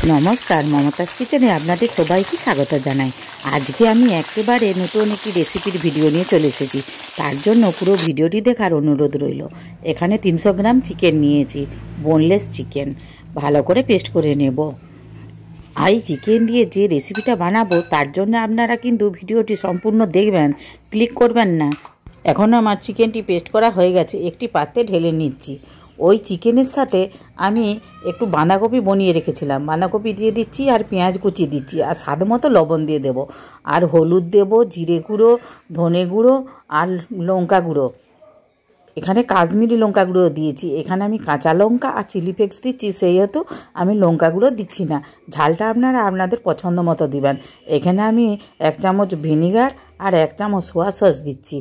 নমস্কার, মমতাজ কিচেনে আপনাদের সবাইকে স্বাগত জানাই। আজকে আমি একেবারে নতুন একটি রেসিপির ভিডিও নিয়ে চলে এসেছি। তার জন্য পুরো ভিডিওটি দেখার অনুরোধ রইল। এখানে 300 গ্রাম চিকেন নিয়েছি, বোনলেস চিকেন, ভালো করে পেস্ট করে নেব। এই চিকেন দিয়ে যে রেসিপিটা বানাবো তার জন্য আপনারা কিন্তু ভিডিওটি সম্পূর্ণ দেখবেন, ক্লিক করবেন না। এখন আমার চিকেনটি পেস্ট করা হয়ে গেছে, একটি পাত্রে ঢেলে নিচ্ছি। ওই চিকেনের সাথে আমি একটু বাঁধাকপি বনিয়ে রেখেছিলাম, বাঁধাকপি দিয়ে দিচ্ছি, আর পেঁয়াজ কুচি দিচ্ছি, আর স্বাদ মতো লবণ দিয়ে দেব, আর হলুদ দেব, জিরে গুঁড়ো, ধনে গুঁড়ো, আর লঙ্কা গুঁড়ো। এখানে কাশ্মীরি লঙ্কা গুঁড়ো দিয়েছি। এখানে আমি কাঁচা লঙ্কা আর চিলি ফ্লেক্স দিচ্ছি, সেই হেতু আমি লঙ্কা গুঁড়ো দিচ্ছি না। ঝালটা আপনারা আপনাদের পছন্দ মতো দিবেন। এখানে আমি 1 চামচ ভিনিগার আর 1 চামচ সোয়া সস দিচ্ছি।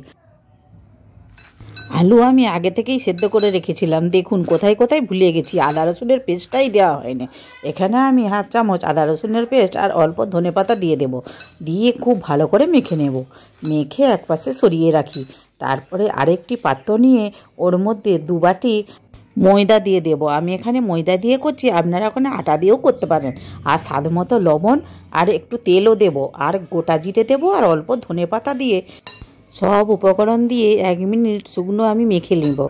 আলু আমি আগে থেকেই সেদ্ধ করে রেখেছিলাম, দেখুন কোথায় কোথায় ভুলে গেছি, আদা রসুনের পেস্টটাই দেওয়া হয়নি। এখানে আমি 1/2 চামচ আদা রসুনের পেস্ট আর অল্প ধনেপাতা দিয়ে দেব, দিয়ে খুব ভালো করে মেখে নেব। মেখে একপাশে সরিয়ে রাখি। তারপরে আরেকটি পাত্র নিয়ে ওর মধ্যে 2 বাটি ময়দা দিয়ে দেব। আমি এখানে ময়দা দিয়ে করছি, আপনারা ওখানে আটা দিয়েও করতে পারেন। আর স্বাদ মতো লবণ, আর একটু তেলও দেব, আর গোটা জিরে দেব, আর অল্প ধনেপাতা দিয়ে সব উপকরণ দিয়ে 1 মিনিট শুকনো আমি মেখে নেব।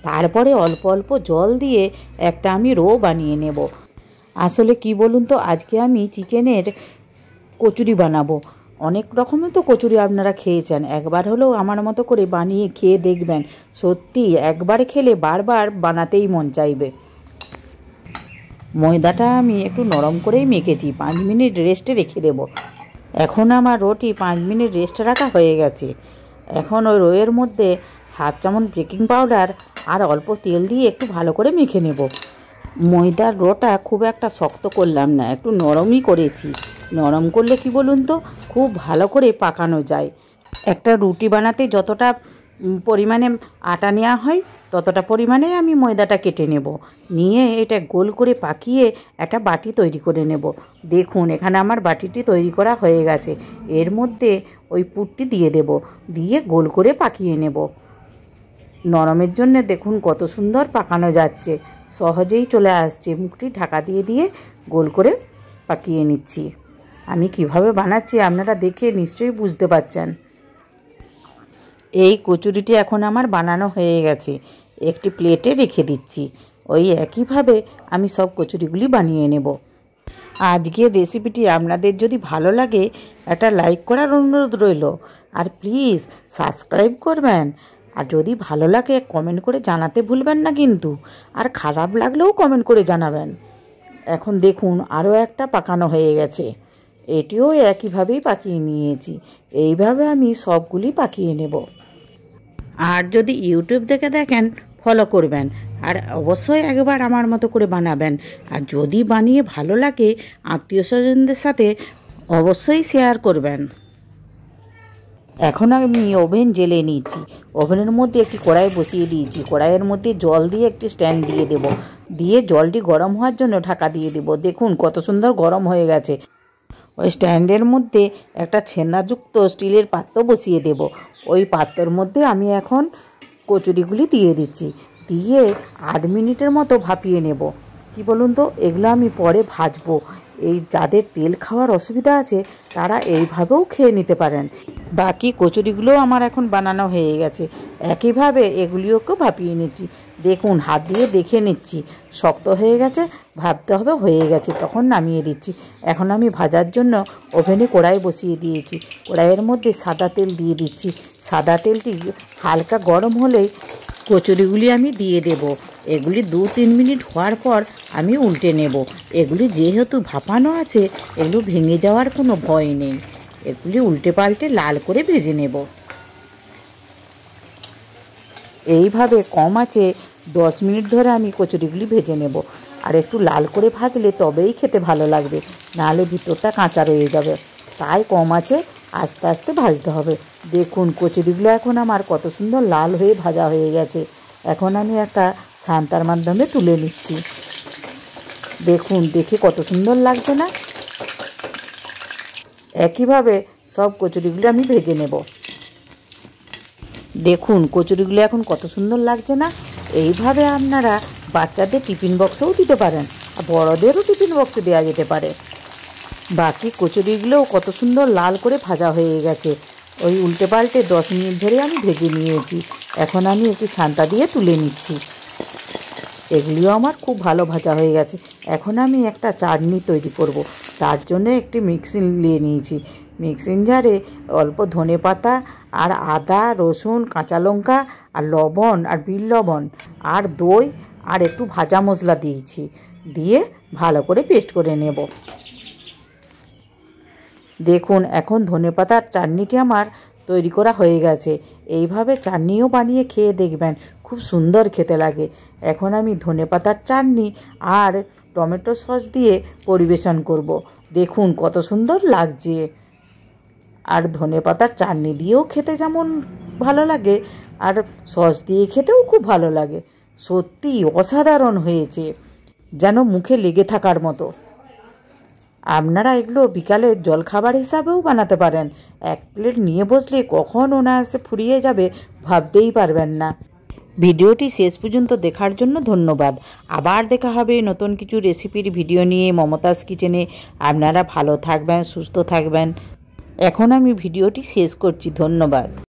তারপরে অল্প অল্প জল দিয়ে একটা আমি রো বানিয়ে নেব। আসলে কি বলুন তো, আজকে আমি চিকেনের কচুরি বানাবো। অনেক রকমের তো কচুরি আপনারা খেয়েছেন, একবার হলেও আমার মতো করে বানিয়ে খেয়ে দেখবেন। সত্যি একবার খেলে বারবার বানাতেই মন চাইবে। ময়দাটা আমি একটু নরম করেই মেখেছি, 5 মিনিট রেস্টে রেখে দেব। এখন আমার রোটি 5 মিনিট রেস্ট রাখা হয়ে গেছে। এখন ওই রোয়ের মধ্যে 1/2 চামচ বেকিং পাউডার আর অল্প তেল দিয়ে একটু ভালো করে মেখে নেব। ময়দার রোটা খুব একটা শক্ত করলাম না, একটু নরমই করেছি। নরম করলে কি বলুন তো, খুব ভালো করে পাকানো যায়। একটা রুটি বানাতে যতটা পরিমাণে আটা নেওয়া হয় ততটা পরিমাণে আমি ময়দাটা কেটে নেব। নিয়ে এটা গোল করে পাকিয়ে একটা বাটি তৈরি করে নেব। দেখুন এখানে আমার বাটিটি তৈরি করা হয়ে গেছে। এর মধ্যে ওই পুরটি দিয়ে দেব, দিয়ে গোল করে পাকিয়ে নেব। নরমের জন্য দেখুন কত সুন্দর পাকানো যাচ্ছে, সহজেই চলে আসছে। মুখটি ঢাকা দিয়ে দিয়ে গোল করে পাকিয়ে নিচ্ছি। আমি কিভাবে বানাচ্ছি আপনারা দেখে নিশ্চয়ই বুঝতে পারছেন। এই কচুরিটি এখন আমার বানানো হয়ে গেছে, একটি প্লেটে রেখে দিচ্ছি। ওই একইভাবে আমি সব কচুরিগুলি বানিয়ে নেব। আজকের রেসিপিটি আপনাদের যদি ভালো লাগে একটা লাইক করার অনুরোধ রইল, আর প্লিজ সাবস্ক্রাইব করবেন। আর যদি ভালো লাগে কমেন্ট করে জানাতে ভুলবেন না কিন্তু, আর খারাপ লাগলেও কমেন্ট করে জানাবেন। এখন দেখুন আরও একটা পাকানো হয়ে গেছে, এটিও একইভাবেই পাকিয়ে নিয়েছি। এইভাবে আমি সবগুলি পাকিয়ে নেব। আর যদি ইউটিউব থেকে দেখেন ফলো করবেন, আর অবশ্যই একবার আমার মতো করে বানাবেন। আর যদি বানিয়ে ভালো লাগে আত্মীয় স্বজনদের সাথে অবশ্যই শেয়ার করবেন। এখন আমি ওভেন জ্বেলে নিয়েছি। ওভেনের মধ্যে একটি কড়াই বসিয়ে দিয়েছি। কড়াইয়ের মধ্যে জল দিয়ে একটি স্ট্যান্ড দিয়ে দেব, দিয়ে জলটি গরম হওয়ার জন্য ঢাকা দিয়ে দেব। দেখুন কত সুন্দর গরম হয়ে গেছে। ওই স্ট্যান্ডের মধ্যে একটা ছেনাযুক্ত স্টিলের পাত্র বসিয়ে দেব। ওই পাত্রের মধ্যে আমি এখন কচুরিগুলি দিয়ে দিচ্ছি, দিয়ে 8 মিনিটের মতো ভাপিয়ে নেব। কি বলুন তো, এগুলো আমি পরে ভাজবো। এই যাদের তেল খাওয়ার অসুবিধা আছে তারা এইভাবেও খেয়ে নিতে পারেন। বাকি কচুরিগুলোও আমার এখন বানানো হয়ে গেছে, একইভাবে এগুলিওকেও ভাপিয়ে নিচ্ছি। দেখুন হাত দিয়ে দেখে নিচ্ছি, শক্ত হয়ে গেছে, ভাবতে হবে হয়ে গেছে, তখন নামিয়ে দিচ্ছি। এখন আমি ভাজার জন্য ওভেনে কড়াই বসিয়ে দিয়েছি। কড়াইয়ের মধ্যে সাদা তেল দিয়ে দিচ্ছি। সাদা তেলটি হালকা গরম হলেই কচুরিগুলি আমি দিয়ে দেব। এগুলি 2-3 মিনিট হওয়ার পর আমি উল্টে নেব। এগুলি যেহেতু ভাপানো আছে, এগুলো ভেঙে যাওয়ার কোনো ভয় নেই। এগুলি উল্টে পাল্টে লাল করে ভেজে নেব। এইভাবে কম আছে 10 মিনিট ধরে আমি কচুরিগুলি ভেজে নেব। আর একটু লাল করে ভাজলে তবেই খেতে ভালো লাগবে, নাহলে ভিতরটা কাঁচা রয়ে যাবে। তাই কম আছে আস্তে আস্তে ভাজতে হবে। দেখুন কচুরিগুলো এখন আমার কত সুন্দর লাল হয়ে ভাজা হয়ে গেছে। এখন আমি একটা ছান্তার মাধ্যমে তুলে নিচ্ছি। দেখুন দেখে কত সুন্দর লাগছে না? একইভাবে সব কচুরিগুলো আমি ভেজে নেব। দেখুন কচুরিগুলো এখন কত সুন্দর লাগছে না? এইভাবে আপনারা বাচ্চাদের টিফিন বক্সেও দিতে পারেন। বড়দেরও টিফিন বক্সে দেওয়া যেতে পারে। বাকি কচুরিগুলোও কত সুন্দর লাল করে ভাজা হয়ে গেছে। ওই উল্টে পাল্টে 10 মিনিট ধরে আমি ভেজে নিয়েছি। এখন আমি একটু ছান্তা দিয়ে তুলে নিচ্ছি। এগুলিও আমার খুব ভালো ভাজা হয়ে গেছে। এখন আমি একটা চাটনি তৈরি করব। তার জন্য একটি মিক্সি নিয়ে নিয়েছি। মিক্সিং জারে অল্প ধনেপাতা আর আদা, রসুন, কাঁচা লঙ্কা আর লবণ আর বিট লবণ আর দই আর একটু ভাজা মশলা দিয়েছি, দিয়ে ভালো করে পেস্ট করে নেব। দেখুন এখন ধনেপাতার চাটনিটি আমার তৈরি করা হয়ে গেছে। এইভাবে চাটনিও বানিয়ে খেয়ে দেখবেন, খুব সুন্দর খেতে লাগে। এখন আমি ধনেপাতার চাটনি আর টমেটো সস দিয়ে পরিবেশন করব। দেখুন কত সুন্দর লাগছে। আর ধনেপাতার চাটনি দিয়েও খেতে যেমন ভালো লাগে, আর সস দিয়ে খেতেও খুব ভালো লাগে। সত্যি অসাধারণ হয়েছে, যেন মুখে লেগে থাকার মতো। আপনারা এগুলো বিকালের জলখাবার হিসাবেও বানাতে পারেন। 1 প্লেট নিয়ে বসলে কখন অনায়াসে ফুরিয়ে যাবে ভাবতেই পারবেন না। ভিডিওটি শেষ পর্যন্ত দেখার জন্য ধন্যবাদ। আবার দেখা হবে নতুন কিছু রেসিপির ভিডিও নিয়ে মমতাজ কিচেনে। আপনারা ভালো থাকবেন, সুস্থ থাকবেন। এখন আমি ভিডিওটি শেষ করছি। ধন্যবাদ।